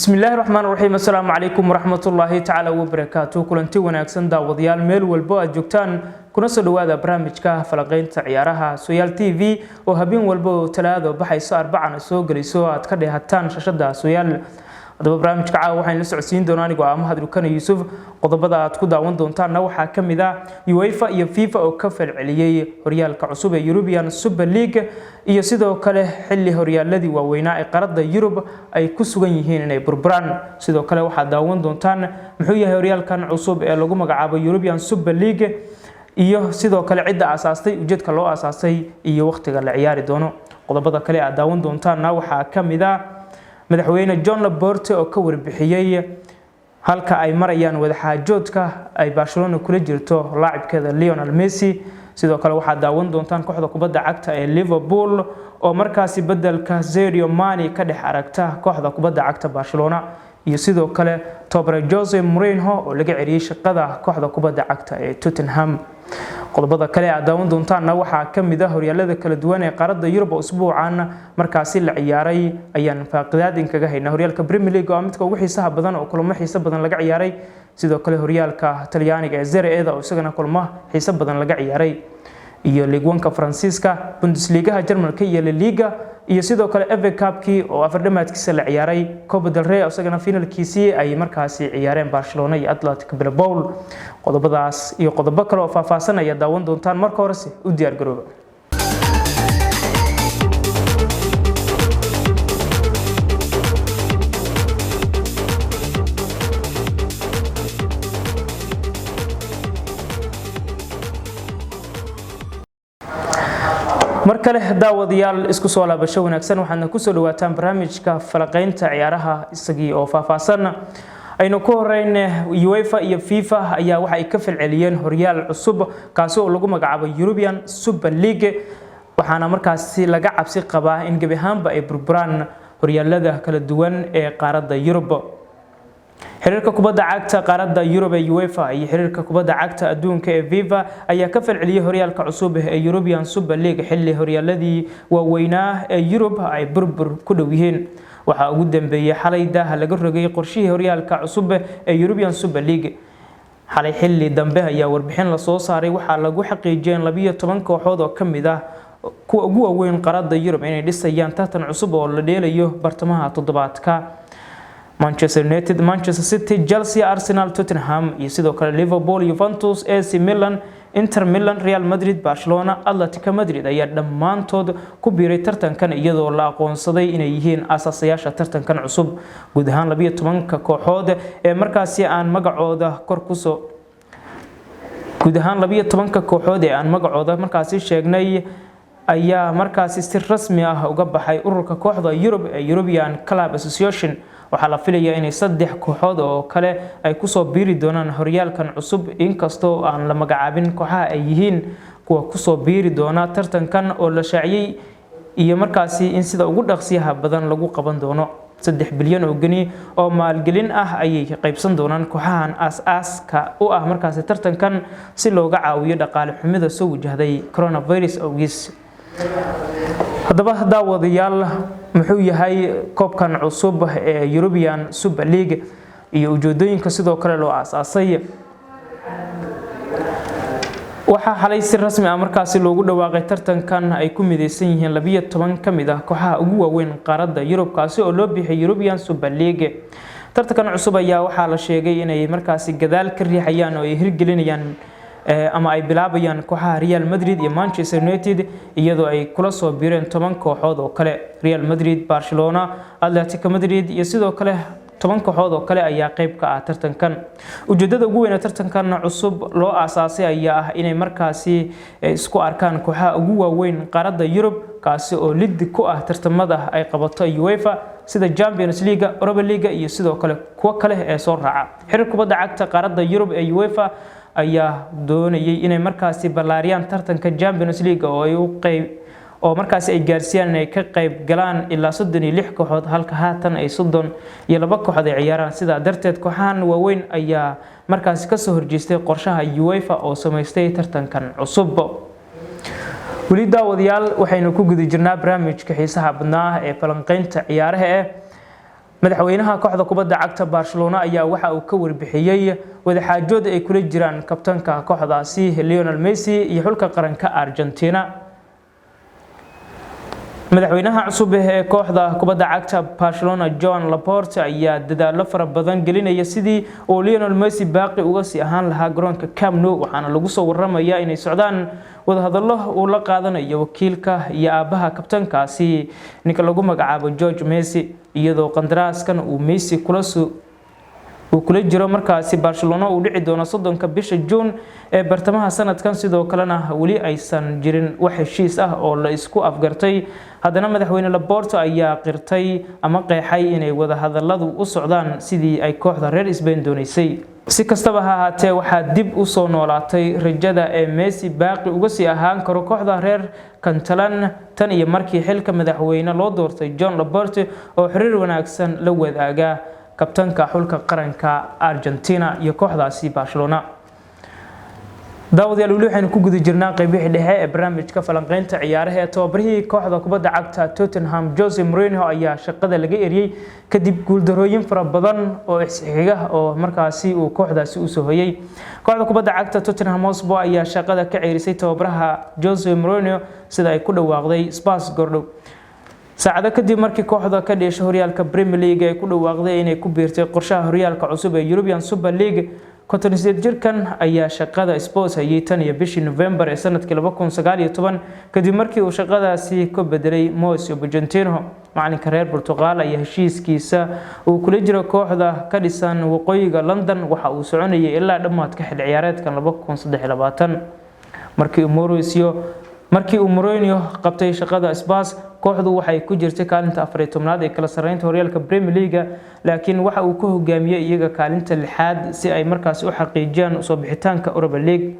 bismillaahi raxmaani raxiim assalaamu calaykum waraxmatullaahi tacaala wabarakaatuh kulanti wanaagsan daawadayaal meel walbo aad joogtaan kuna soo dhawaada barnaamijka falaqeynta ciyaaraha Sooyaal TV oo habeen walba oo talaado baxayso arbacana soo galiso aad ka dheehataan shashada Sooyaal hadaba barnaamijka caawa waxaan la socodsiin doonaa anigu Ahmad Rukan Yuusuf qodobada aad ku daawan doontaan waxa kamid ah UEFA iyo FIFA oo ka falceliyay horyaalka cusub ee European Super League iyo sidoo kale xilli horyaaladii waaweynaa ee qaarada Yurub ay ku sugan yihiin inay burburaan sidoo kale waxa daawan doontaan muxuu yahay horyaalkan cusub ee lagu magacaabo European Super League iyo sidoo kale cidda asaastay ujeedka loo asaasay iyo waqtiga la ciyaari doono qodobada kale aad daawan doontaan waxa kamid ah madaxweyne John Laporte oo ka warbixiyay halka ay marayaan wadaxaajoodka ay Barcelona kula jirto laacibkeeda Lionel Messi sidoo kale waxa daawan doontaan kooxda kubadda cagta ee Liverpool oo markaasi bedelka Sadio Mane ka dhex aragta kooxda kubadda cagta Barcelona iyo sidoo kale tababare Jose Mourinho oo laga ciriyay shaqada kooxda kubadda cagta ee Tottenham qodobada kale aad daawan doontaan waxa kamid ah horyaalada kala duwan ee qaarada Yurub oo usbuucan markaasi la ciyaaray ayaan faaqidaad kaga haynaa horyaalka Premier League oo midka ugu xiisaha badan oo kulamo xiiso badan laga ciyaaray sidoo kale horyaalka Talyaaniga ee Serie A oo isagana kulamo xiiso badan laga ciyaaray iyo Ligue 1ka Faransiiska Bundesliga Jarmalka iyo La Liga iyo sidoo kale FA Cup-kii oo afardhamaadkiisa la ciyaaray Copa del Rey oo isagana finalkiisii ay markaasi ciyaareen Barcelona iyo Athletic Bilbao qodobadaas iyo qodobo kale oo faahfaahsan ayaa daawan doontaan marka hore u diyaar garooba markale daawadayaal isku soo laabasho wanaagsan waxaana ku soo dhawaataan barnaamijka falaqeynta ciyaaraha isagii oo faahfaahsan aynu ku horeyn UEFA iyo FIFA ayaa waxa ay ka falceliyeen horyaal cusub kaasoo lagu magacaabo European Super League waxaana markaasi laga cabsi qabaa in gabi ahaanba ay burburaan horyaalada kala duwan ee qaarada Yurub xiriirka kubadda cagta qaarada Yurub ee UEFA iyo xiriirka kubadda cagta adduunka ee FIFA ayaa ka falceliyay horyaalka cusub ee European Super League xilli horyaaladii waaweynaa ee Yurub ay burbur ku dhow yihiin waxa ugu dambeeyay xalayda laga rogay qorshihii horyaalka cusub ee European Super League xalay xilli dambe ayaa warbixin la soo saaray waxa lagu xaqiijiyay 12 kooxood oo kamid ah kuwa ugu waaweyn qaarada Yurub inay dhisayaan tartan cusub oo la dheelayo bartamaha toddobaadka Manchester United, Manchester City, Chelsea, Arsenal, Tottenham iyo sidoo kale Liverpool, Juventus, AC Milan, Inter Milan, Real Madrid, Barcelona, Atletico Madrid ayaa dhammaantood ku biiray tartankan iyadoo la aqoonsaday inay yihiin asaasayaasha tartankan cusub guud ahaan 12 kooxood ee markaasi aan magacooda kor ku soo guud ahaan 12 kooxood ee aan magacooda markaasi sheegnay ayaa markaasi si rasmi ah uga baxay ururka kooxda Yurub ee European Club Association waxa la filayaa in 3 kooxood oo kale ay ku soo biiri doonaan horyaalkan cusub inkastoo aan la magacaabin kooxaha ay yihiin kuwa ku soo biiri doona tartankan oo la shaaciyay iyo markaasi in sida ugu dhaqsiyaha badan lagu qaban doono 3 bilyan oo gani oo maalgelin ah ayay qaybsan doonaan kooxahan aas-aaska u ah markaasi tartankan si looga caawiyo dhaqaale xumida soo wajahday coronavirus awgiis hadaba daawadayaal muxuu yahay koobkan cusub ee European Super League iyo ujeedooyinka sidoo kale loo aasaasay waxa xalay si rasmi ah markaasi loogu dhawaaqay tartankan ay ku mideysan yihiin 12 kamid ah kooxaha ugu waaweyn qaarada Yurub kaasi oo loo bixiyay European Super League tartankan cusub ayaa waxa la sheegay inay markaasi gadaal ka riixayaan oo ay hirgelinayaan ama ay bilaabayaan kooxaha Real Madrid iyo Manchester United iyadoo ay kula soo biireen 10 kooxood oo kale Real Madrid, Barcelona, Atletico Madrid iyo sidoo kale 10 kooxood oo kale ayaa qayb ka ah tartankan ujeedada ugu weyn ee tartankan cusub loo aasaasay ayaa ah inay markaasi isku arkaan kooxaha ugu waaweyn qaarada Yurub kaasi oo lid ku ah tartamada ay qabato UEFA sida Champions League, Europa League iyo sidoo kale kuwa kale ee soo raaca xiriirka kubadda cagta qaarada Yurub ee UEFA ayaa doonayay inay markaasi balaariyaan tartanka Champions League oo ay u qayb oo markaasi ay gaarsiiyaan inay ka qayb galaan ilaa 36 kooxood halka haatan ay 32 kooxood ay ciyaaraan sida darteed kooxahan waaweyn ayaa markaasi ka soo horjeestay qorshaha UEFA oo sameystay tartankan cusub wali daawadayaal waxaynu ku guda jirnaa barnaamijka xiisaha badnaa ee falanqeynta ciyaaraha madaxweynaha kooxda kubadda cagta Barcelona ayaa waxa uu ka warbixiyay wadaxaajood ay kula jiraan kabtanka kooxdaasi Lionel Messi iyo xulka qaranka Argentina. madaxweynaha cusub ee kooxda kubadda cagta Barcelona Joan Laporta ayaa dadaalo fara badan gelinaya sidii uu Lionel Messi baaqi uga sii ahaan lahaa garoonka Camp Nou, waxaana lagu soo waramayaa inay socdaan wadahadallo uu la qaadanayo wakiilka iyo aabaha kabtankaasi ninka lagu magacaabo George Messi, iyadoo qandaraaskan uu Messi kula jiro markaasi Barcelona uu dhici doono 30 bisha June ee bartamaha sanadkan. sidoo kalena wali aysan jirin wax heshiis ah oo la isku afgartay. haddana madaxweyne Laporta ayaa qirtay ama qeexay inay wada hadalladu u socdaan sidii ay kooxda reer Spain doonaysay. si kastaba ha ahaatee waxaa dib u soo noolaatay rajada ee Messi baaqi uga sii ahaan karo kooxda reer Catalan tan iyo markii xilka madaxweyne loo doortay Joan Laporta oo xiriir wanaagsan la wadaaga kabtanka xulka qaranka Argentina iyo kooxdaasi Barcelona. daawadayaal waxaynu ku guda jirnaa qaybihii dhexe ee barnaamijka falanqeynta ciyaaraha ee tababarihii kooxda kubadda cagta Tottenham Jose Mourinho ayaa shaqada laga eriyay kadib guuldarooyin fara badan oo isxiga oo markaasi uu kooxdaasi u soo hoyay. kooxda kubadda cagta Tottenham Hotspur ayaa shaqada ka ceerisay tababaraha Jose Mourinho sida ay ku dhawaaqday Spurs Gordon saacado kadib markii kooxda ka dhashay horyaalka Premier League ay ku dhawaaqday inay ku biirtay qorshaha horyaalka cusub ee European Super League. 28 jirkan ayaa shaqada Spurs hayay tan iyo bishii November ee sanadkii 2019 kadib markii uu shaqadaasi ka bedelay Mauricio Pochettino. macalinka reer Portugal ayaa heshiiskiisa uu kula jiro kooxda ka dhisan waqooyiga London waxa uu soconayay ilaa dhamaadka xil ciyaareedkan 2023 markii uu Mourinho qabtay shaqada Spurs. kooxdu waxay ku jirtay kaalinta 14aad ee kala sareynta horyaalka Premier League, laakiin waxa uu ku hogaamiyay iyaga kaalinta 6aad si ay markaas u xaqiijiyaan soo bixitaanka Europa League.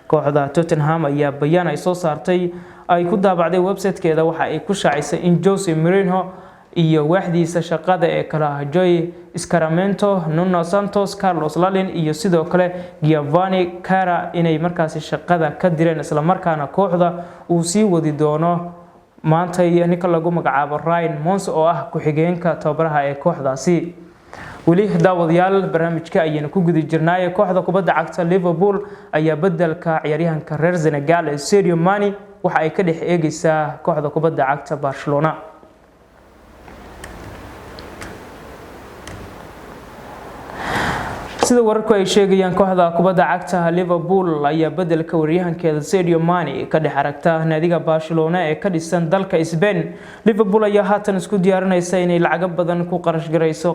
kooxda Tottenham ayaa bayaan ay soo saartay ay ku daabacday website-keeda waxa ay ku shaacisay in Jose Mourinho iyo waaxdiisa shaqada ee kala Joy Scaramento, Nuno Santos, Carlos Lalin iyo sidoo kale Giovanni Cara inay markaas shaqada ka direen isla markaana kooxda uu sii wadi doono maanta ninka lagu magacaabo Ryan Mons oo ah ku-xigeenka tababaraha ee kooxdaasi. wali daawadayaal barnaamijka ayaynu ku guda jirnaa. kooxda kubadda cagta Liverpool ayaa bedelka ciyaaryahanka reer Senegal ee Sadio Mane waxa ay ka dhex eegaysaa kooxda kubadda cagta Barcelona. sida wararku ay sheegayaan kooxda kubadda cagta Liverpool ayaa bedelka waryahankeeda Sadio Mane ka dhex aragta naadiga Barcelona ee ka dhisan dalka Spain. Liverpool ayaa haatan isku diyaarinaysa inay lacag badan ku qarash gareyso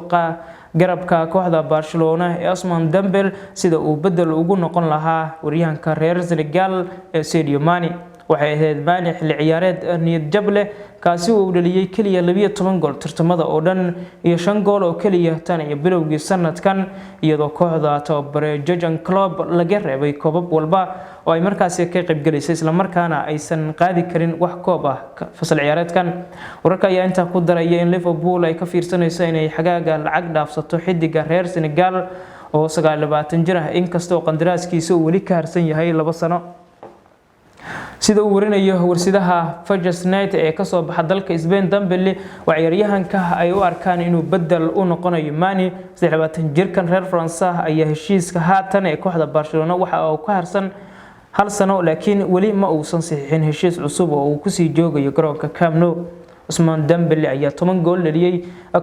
garabka kooxda Barcelona ee Ousmane Dembele sida uu bedel ugu noqon lahaa waryahanka reer Senegal ee Sadio Mane. waxay ahayd Mane xilli ciyaareed niyad jab leh kaasi uu dhaliyay kaliya 12 gool tartamada oo dhan iyo 5 gool oo kaliya tan iyo bilowgii sanadkan, iyadoo kooxda tababare Jurgen Klopp laga reebay koobab walba oo ay markaasi ka qayb galisay isla markaana aysan qaadi karin wax koob ah fasal ciyaareedkan. wararka ayaa inta ku daraya in Liverpool ay ka fiirsanayso inay xagaaga lacag dhaafsato xidiga reer Senegal oo 29 jir ah inkastoo qandaraaskiisa uu wali ka harsan yahay 2 sano. sida uu warinayo warsidaha Fajrs Night ee ka soo baxa dalka Spain, Dembele waa ciyaaryahanka ay u arkaan inuu bedel u noqonayo Mane. 27 jirkan reer France ayaa heshiiska haatan ee kooxda Barcelona waxa uu ka harsan 1 sano, laakiin wali ma uusan saxiixin heshiis cusub oo uu ku sii joogayo garoonka Camp Nou. Ousmane Dembele ayaa 10 gool dhaliyay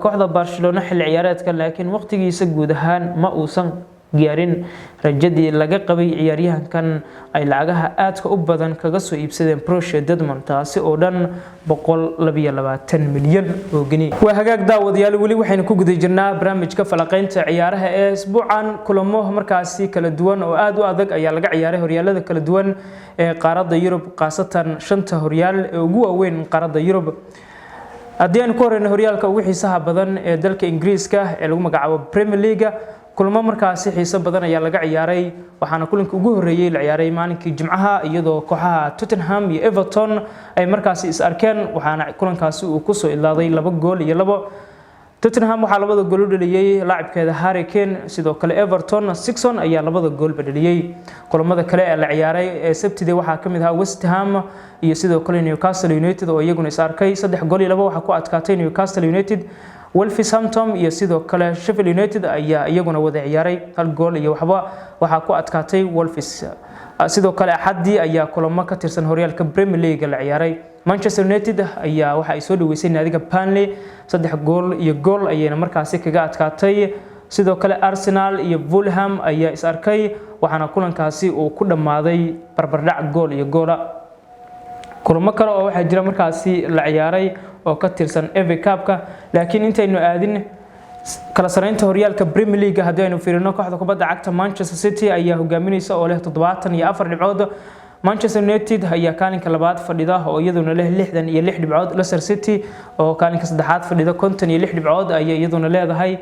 kooxda Barcelona xilli ciyaareedkan, laakiin waqtigiisa guud ahaan ma uusan gaarin rajadii laga qabay ciyaaryahankan ay lacagaha aadka u badan kaga soo iibsadeen Borussia Dortmund taasi oo dhan 122 milyan oo gini. waa hagaag daawadayaal wali waxaynu ku guda jirnaa barnaamijka falanqeynta ciyaaraha ee isbuucan. kulamo markaasi kala duwan oo aad u adag ayaa laga ciyaaray horyaalada kala duwan ee qaaradda Yurub, qaasatan 5 horyaal ee ugu waaweyn qaaradda Yurub. haddii aan ku horeyno horyaalka ugu xiisaha badan ee dalka Ingiriiska ee lagu magacaabo Premier League, kulamo markaasi xiiso badan ayaa laga ciyaaray. waxaana kulanka ugu horeeyay la ciyaaray maalinkii Jimcaha iyadoo kooxaha Tottenham iyo Everton ay markaasi is arkeen, waxaana kulankaasi uu ku soo ilaaday 2 gool iyo 2. Tottenham waxaa labada gool u dhaliyay laacibkeeda Harry Kane sidoo kale Everton Sixon ayaa labada gool badaliyay kulamada kale ee la ciyaaray ee Sabtida waxaa kamid ah West Ham iyo sidoo kale Newcastle United oo iyaguna is arkay 3 gool iyo 2 waxa ku adkaatay Newcastle United Wolverhampton iyo sidoo kale Sheffield United ayaa iyaguna wada ciyaaray 1 gool iyo waxba waxa ku adkaatay Wolves sidoo kale Axadii ayaa kulamo ka tirsan horyaalka Premier League la ciyaaray Manchester United ayaa waxa ay soo dhaweysay naadiga Burnley 3 gool iyo gool ayayna markaasi kaga adkaatay sidoo kale Arsenal iyo Fulham ayaa is arkay waxaana kulankaasi uu ku dhamaaday barbardhac gool iyo goola kulamo kale oo waxa jira markaasi la ciyaaray oo ka tirsan FA Cup-ka laakiin intaynu aadin kala sareynta horyaalka Premier League haddii aynu fiirino kooxda kubadda cagta Manchester City ayaa hogaaminaysa oo leh 74 dhibcood Manchester United ayaa kaalinka labaad fadhida oo iyaduna leh 66 dhibcood Leicester City oo kaalinka saddexaad fadhida 56 dhibcood ayaa iyaduna leedahay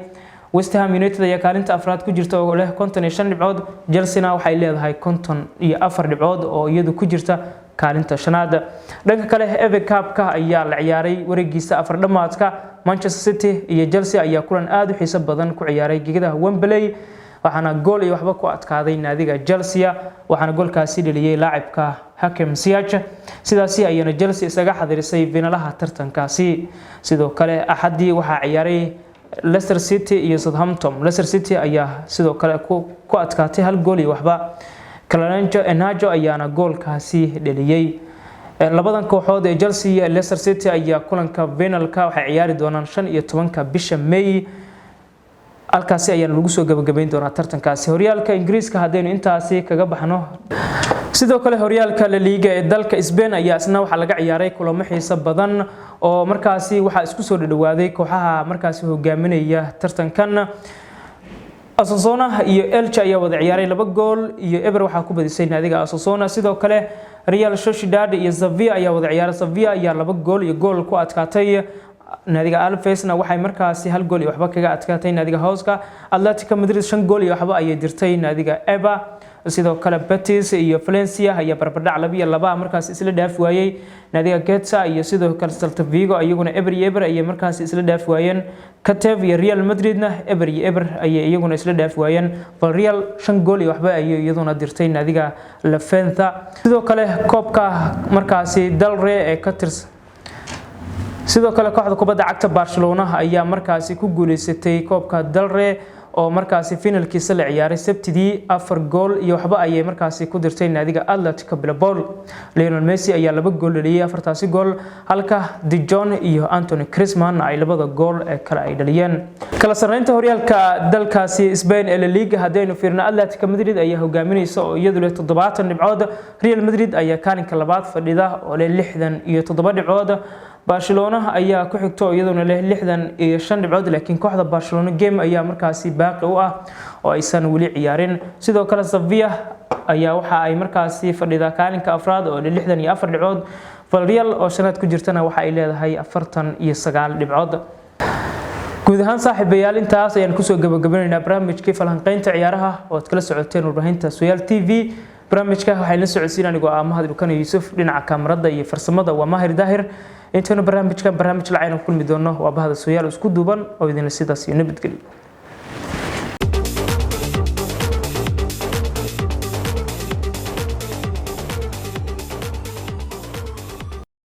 West Ham United ayaa kaalinta afraad ku jirta oo leh 55 dhibcood Chelsea waxay leedahay 54 dhibcood oo iyadu ku jirta kaalinta shanaad dhanka kale FA Cup-ka ayaa la ciyaaray wareegiisa afar dhamaadka Manchester City iyo Chelsea ayaa kulan aad u xiiso badan ku ciyaaray gegida Wembley waxaana gool iyo waxba ku adkaaday naadiga Chelsea waxaana goolkaasi dhaliyay laacibka Hakim Ziyech sidaasi ayana Chelsea isaga xadirisay finalaha tartankaasi sidoo kale Axadii waxa ciyaaray Leicester City iyo Southampton Leicester City ayaa sidoo kale ku adkaatay 1 gool iyo waxba Calanjo Enajo ayaana goolkaasi dhaliyay labadan kooxood ee Chelsea iyo Leicester City ayaa kulanka finalka waxay ciyaari doonaan 15 bisha May halkaasi ayaa lagu soo gabagabeyn doonaa tartankaasi horyaalka Ingiriiska hadaynu intaasi kaga baxno sidoo kale horyaalka La Liga ee dalka Spain ayaa isna waxa laga ciyaaray kulamo xiiso badan oo markaasi waxa isku soo dhawaaday kooxaha markaasi hogaaminaya tartankan Osasuna iyo Elche ayaa wada ciyaaray 2 gool iyo Eber waxa ku badisay naadiga Osasuna sidoo kale Real Sociedad iyo Sevilla ayaa wada ciyaaray Sevilla ayaa 2 gool iyo gool ku adkaatay naadiga Alvesna waxay markaasi 1 gool iyo waxba kaga adkaatay naadiga Hooska Atletico Madrid 5 gool iyo waxba ayay dirtay naadiga Eibar sidoo kale Betis iyo Valencia ayaa barbardhac 2-2 markaas isla dhaaf waayay naadiga Getafe iyo sidoo kale Celta Vigo ayaguna Eber iyo Eber ayay markaas isla dhaaf waayeen Cateve iyo Real Madridna Eber iyo Eber ayay iyaguna isla dhaaf waayeen Villarreal 5 gool iyo waxba ayay iyaduna dirtay naadiga Levante sidoo kale koobka markaasi Del Rey ee ka tirsan sidoo kale kooxda kubadda cagta Barcelona ayaa markaasi ku guuleysatay koobka Del Rey oo markaasi finalkiisa la ciyaaray Sabtidii 4 gool iyo waxba ayay markaasi ku dirtay naadiga Atletico Bilbao Lionel Messi ayaa 2 gool dhaliyay afartaasi gool halka De Jong iyo Anthony Griezmann ay 2 gool ee kala ay dhaliyeen kala sareynta horyaalka dalkaasi Spain ee La Liga hadaynu fiirno Atletico Madrid ayaa hogaaminaysa oo iyadu leh 70 dhibcood Real Madrid ayaa kaalinka labaad fadhida oo leh 67 dhibcood Barcelona ayaa ku xigto iyaduna leh 65 dhibcood laakiin kooxda Barcelona game ayaa markaasi baaqi u ah oo aysan wali ciyaarin sidoo kale Sevilla ayaa waxa ay markaasi fadhida kaalinka afraad oo leh 64 dhibcood Villarreal oo shanaad ku jirtana waxa ay leedahay 49 dhibcood guud ahaan saaxiibayaal intaas ayaan ku soo gabagabeynaa barnaamijkii falanqaynta ciyaaraha oo kala socoteen warbaahinta Soyaal TV barnaamijka waxay la socodsiin anigoo Mahad Dukan Yuusuf dhinaca kamarada iyo farsamada waa Mahir Daahir intaanu barnaamij lacayna kulmi doono waa bahda Soyaal isku duuban oo idin sidaas iyo nabadgelyo